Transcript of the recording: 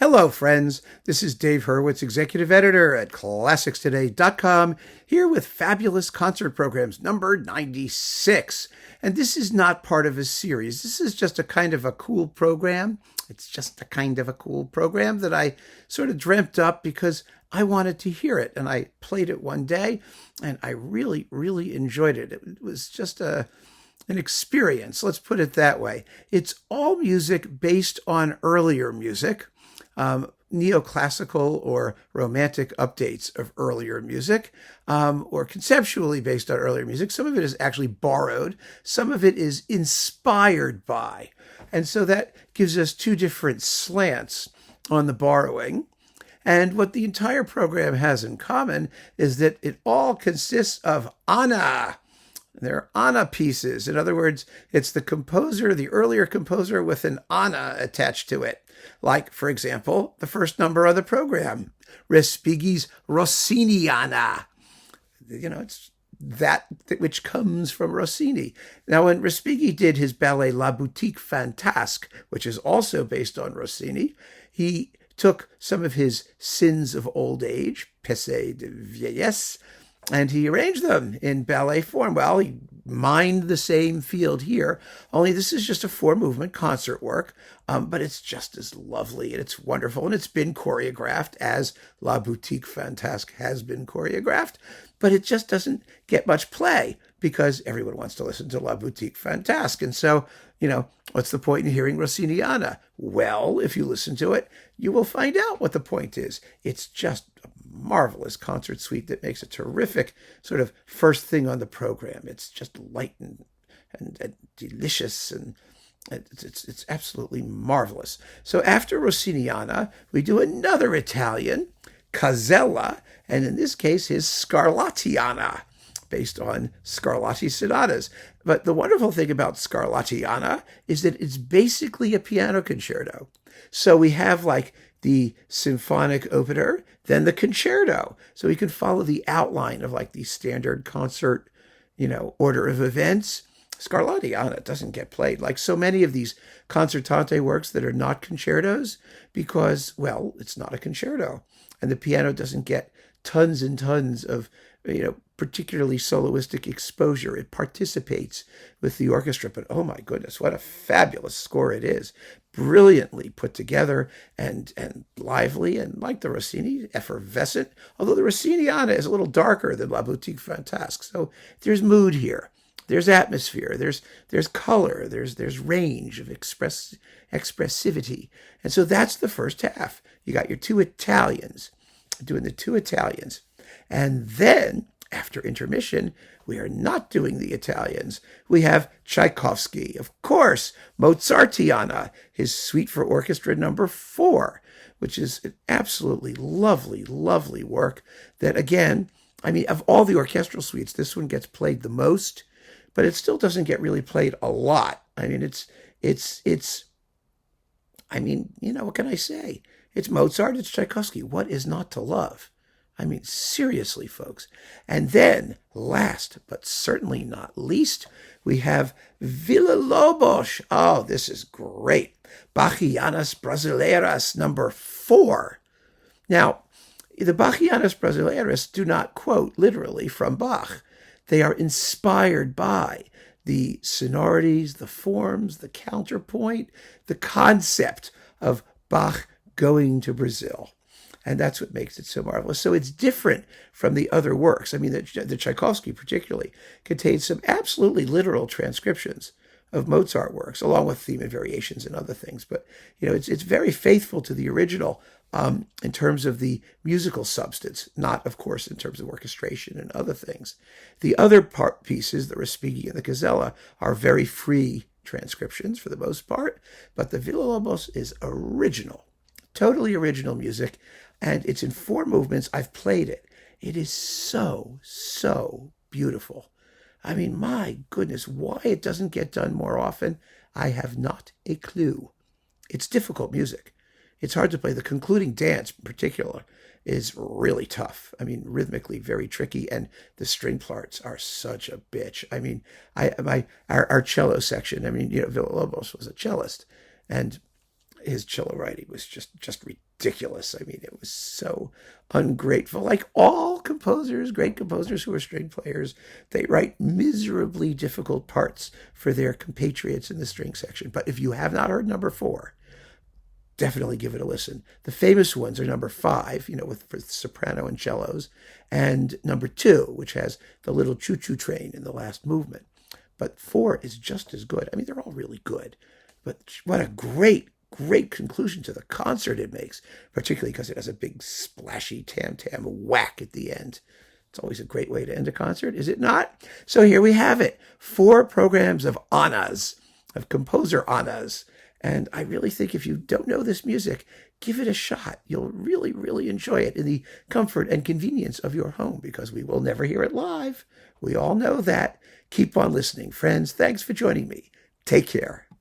Hello, friends. This is Dave Hurwitz, executive editor at ClassicsToday.com, here with Fabulous Concert Programs number 96. And this is not part of a series. This is just a kind of a cool program. It's just a kind of a cool program that I sort of dreamt up because I wanted to hear it. And I played it one day, and I really, really enjoyed it. It was just an experience, let's put it that way. It's all music based on earlier music. Neoclassical or romantic updates of earlier music, or conceptually based on earlier music. Some of it is actually borrowed. Some of it is inspired by. And so that gives us two different slants on the borrowing. And what the entire program has in common is that it all consists of Anna. They're Anna pieces. In other words, it's the composer, the earlier composer, with an Anna attached to it. Like, for example, the first number of the program, Respighi's Rossiniana. It's that which comes from Rossini. Now, when Respighi did his ballet La Boutique Fantasque, which is also based on Rossini, he took some of his sins of old age, péchés de vieillesse, and he arranged them in ballet form. Well, he mined the same field here, only this is just a four-movement concert work, but it's just as lovely, and it's wonderful, and it's been choreographed as La Boutique Fantasque has been choreographed, but it just doesn't get much play because everyone wants to listen to La Boutique Fantasque. And so, what's the point in hearing Rossiniana? Well, if you listen to it, you will find out what the point is. It's just a marvelous concert suite that makes a terrific sort of first thing on the program. It's just light and delicious, and it's absolutely marvelous. So after Rossiniana, we do another Italian, Casella, and in this case, his Scarlattiana, based on Scarlatti sonatas. But the wonderful thing about Scarlattiana is that it's basically a piano concerto. So we have like the symphonic opener, then the concerto. So we can follow the outline of like the standard concert, order of events. Scarlattiana doesn't get played like so many of these concertante works that are not concertos because, well, it's not a concerto. And the piano doesn't get tons and tons of, particularly soloistic exposure. It participates with the orchestra, but oh my goodness, what a fabulous score it is. Brilliantly put together and lively, and like the Rossini, effervescent, although the Rossiniana is a little darker than La Boutique Fantasque. So there's mood here. There's atmosphere, there's color, there's range of expressivity. And so that's the first half. You got your two Italians, doing the two Italians. And then, after intermission, we are not doing the Italians. We have Tchaikovsky, of course, Mozartiana, his suite for orchestra number 4, which is an absolutely lovely, lovely work that, again, of all the orchestral suites, this one gets played the most, but it still doesn't get really played a lot. What can I say? It's Mozart, it's Tchaikovsky. What is not to love? Seriously, folks. And then, last but certainly not least, we have Villa Lobos. Oh, this is great. Bachianas Brasileiras number 4. Now, the Bachianas Brasileiras do not quote literally from Bach. They are inspired by the sonorities, the forms, the counterpoint, the concept of Bach going to Brazil. And that's what makes it so marvelous. So it's different from the other works. The Tchaikovsky particularly contains some absolutely literal transcriptions of Mozart works, along with theme and variations and other things. But, it's very faithful to the original in terms of the musical substance, not, of course, in terms of orchestration and other things. The other pieces, the Respighi and the Casella, are very free transcriptions for the most part, but the Villa Lobos is original, totally original music, and it's in 4 movements. I've played it. It is so, so beautiful. My goodness, why it doesn't get done more often, I have not a clue. It's difficult music. It's hard to play. The concluding dance, in particular, is really tough. Rhythmically very tricky, and the string parts are such a bitch. Our cello section. Villa Lobos was a cellist, and his cello writing was just ridiculous. I mean, it was so ungrateful. Like all composers, great composers who are string players, they write miserably difficult parts for their compatriots in the string section. But if you have not heard number 4, definitely give it a listen. The famous ones are number 5, with soprano and cellos, and number 2, which has the little choo-choo train in the last movement. But 4 is just as good. I mean, they're all really good. But what a great conclusion to the concert it makes, particularly because it has a big splashy tam-tam whack at the end. It's always a great way to end a concert, is it not? So here we have it. 4 programs of Annas, of composer Annas. And I really think if you don't know this music, give it a shot. You'll really, really enjoy it in the comfort and convenience of your home, because we will never hear it live. We all know that. Keep on listening, friends. Thanks for joining me. Take care.